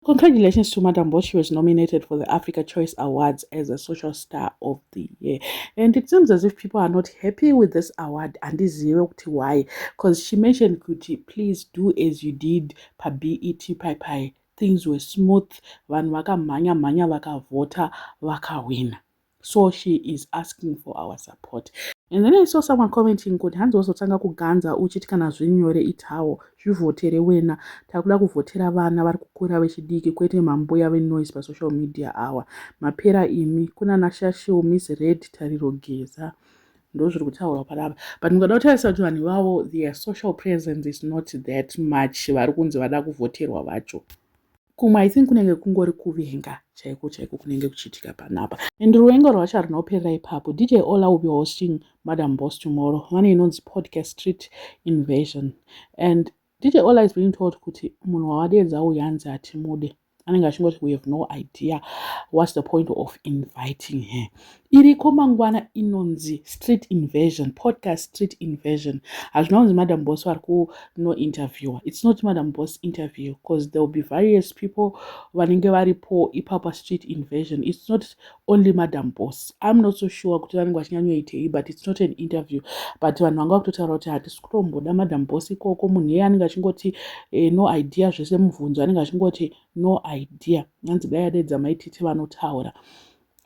Congratulations to Madam Boss. She was nominated for the Africa Choice Awards as a Social Star of the Year. And it seems as if people are not happy with this award, and this zero why. Because she mentioned, Kuti, please do as you did pa BET Pai. Things were smooth. Vanhu vakamhanya vakavota vakawina. So she is asking for our support. And then I saw someone commenting kuti hanzi wazotanga kuganza uchiti kana zvinyore itawo zvivhotere wena takuda kuvhotera vana vari kukura vechidiki kwete mambuya venoise pasocial media awa mapera imi kuna nashashiwo miss red tariro geza ndo zviri kutaurwa panapa but mukada kutarisa kuti vanhu ivavo their social presence is not that much vari kunzi vada kuvhoterwa vacho kumwe I think kunenge kungori kuvenga chaiko kunenge kuchiitika panapa. And ruvengo rwacho harinoperera ipapo. DJ Ola will be hosting Madam Boss tomorrow. Vane inonzi podcast Street Invasion. And DJ Ola is being told kuti munhu wawadedza uyu hanzi hatimude. Anenge achingoti we have no idea what's the point of inviting her. Iriko mangwana inonzi Street Invasion, podcast Street Invasion. Hazvina kunzi Madam Boss vari kuno interview. It's not Madam Boss interview because there will be various people vanenge varipo ipapa Street Invasion. It's not only Madam Boss. I'm not so sure kuti vanenge vachinyanyoitei, but it's not an interview. But vanhu vanga vakutotaura kuti hatisi kutomboda Madam Boss ikoko, munhu iye anenge achingoti no idea zvese mubvunzo anenge achingoti no idea. Hanzi dai adedza maititi vanotaura.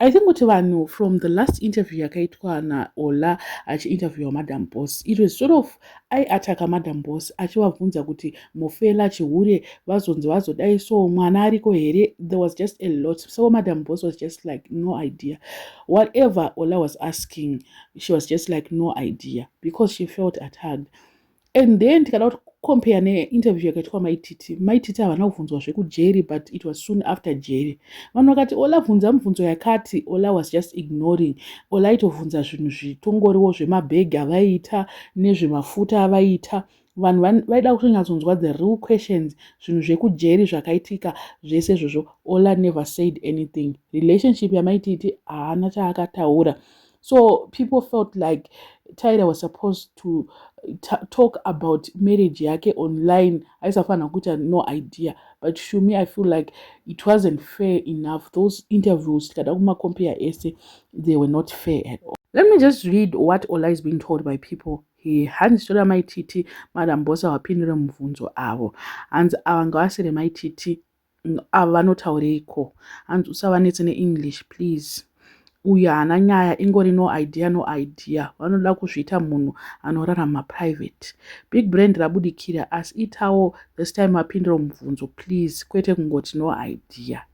I think kuti vanhu from the last interview yakaitwa naOla achiinterviewa Madam Boss, it was sort of aiataka Madam Boss achivabvunza kuti mofela chihure vazonzi vazodai so mwana ariko here. There was just a lot. So Madam Boss was just like no idea. Whatever Ola was asking, she was just like no idea because she felt attacked. And then tikada compare neinterview yakaitwa maititi havana kubvunzwa zvekujeri, but it was soon after jeri. Vanhu vakati Ola bvunza mibvunzo yakati, Ola was just ignoring. Ola itovhunza zvinhu zvitongoriwo zvemabhegi avaiita nezvemafuta avaiita. Vanhu vaida kutonyatsonzwa the real questions, zvinhu zvekujeri zvakaitika zvese izvozvo. Ola never said anything. Relationship yamaititi haana chaakataura. So people felt like Tyler was supposed to talk about marriage yake online. Aisafana kuita no idea. But to me, I feel like it wasn't fair enough. Those interviews, compare essay, they were not fair at all. Let me just read what Ola is being told by people. He hands to my titi, Madam Boss wapindura mubvunzo avo. Hanzi ava ngavasere maititi avanotauriko. Hanzi usavanetse neEnglish please. Uyu haana nyaya ingori no idea. Vanoda kuzviita munhu anorarama private. Big brand rabudikira asi itawo this time mapindura mubvunzo please kwete kungoti no idea.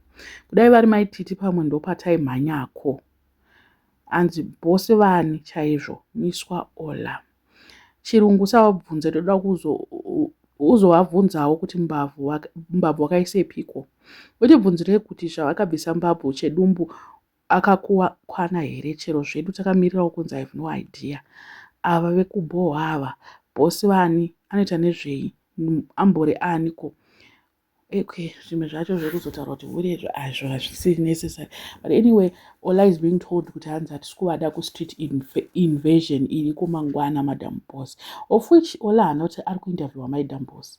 Kudai vari maititi pamwe ndopataimhanyako. Anzi bose vani chaizvo miswa Ola. Chirungu savabvunze toda uzovabvunzawo kuti mbabvu wakaisepiko. Utibvunzire kuti zvavakabvisa mbabvu chedumbu akakuwa kwana here. Chero zvedu takamirirawo kunzi I have no idea. Ava vekubhohwa ava bosi vani anoita nezvei ambore aniko. Okay, zvimwe zvacho zvekuzotaura kuti urezo azvo hazvisi necessary. But anyway, Ola is being told kuti hanzi hatisi kuvada kuStreet Invasion iri kumangwana Madam Boss, of which Ola haana kuti ari kuinterviewa Madam Boss.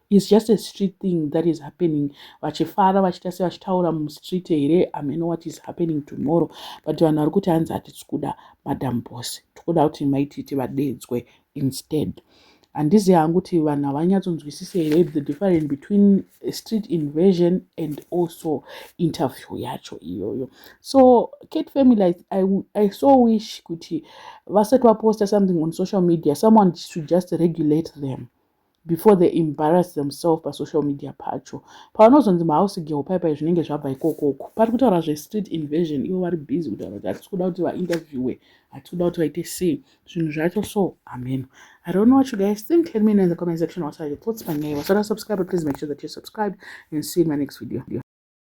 It's just a street thing that is happening. Vachifara vachita sevachitaura mustreet here, I know what is happening tomorrow. But vanhu vari kuti hanzi hatisi kuda Madam Boss, tikuda kuti maititi vadedzwe instead. Handizi hangu kuti vanhu havanyatsonzwisise here the difference between Street Invasion and also interview yacho iyoyo. So Kate family, I so wish kuti vasati vaposta something on social media, someone should just regulate them before they embarrass themselves pa social media pacho. Pavanozonzi mahouse girl paipai zvinenge zvabva ikokoko. Pari kutaura zveStreet Invasion, ivo vari busy kutaura kuti hatisi kuda kuti vainterviewe, hatisi kuda kuti vaite sei zvinhu zvacho. So amen. I don't know what you guys think. Let me know in the comment section what are your thoughts. Wasada subscribe, please make sure that you're subscribed and see you in my next video.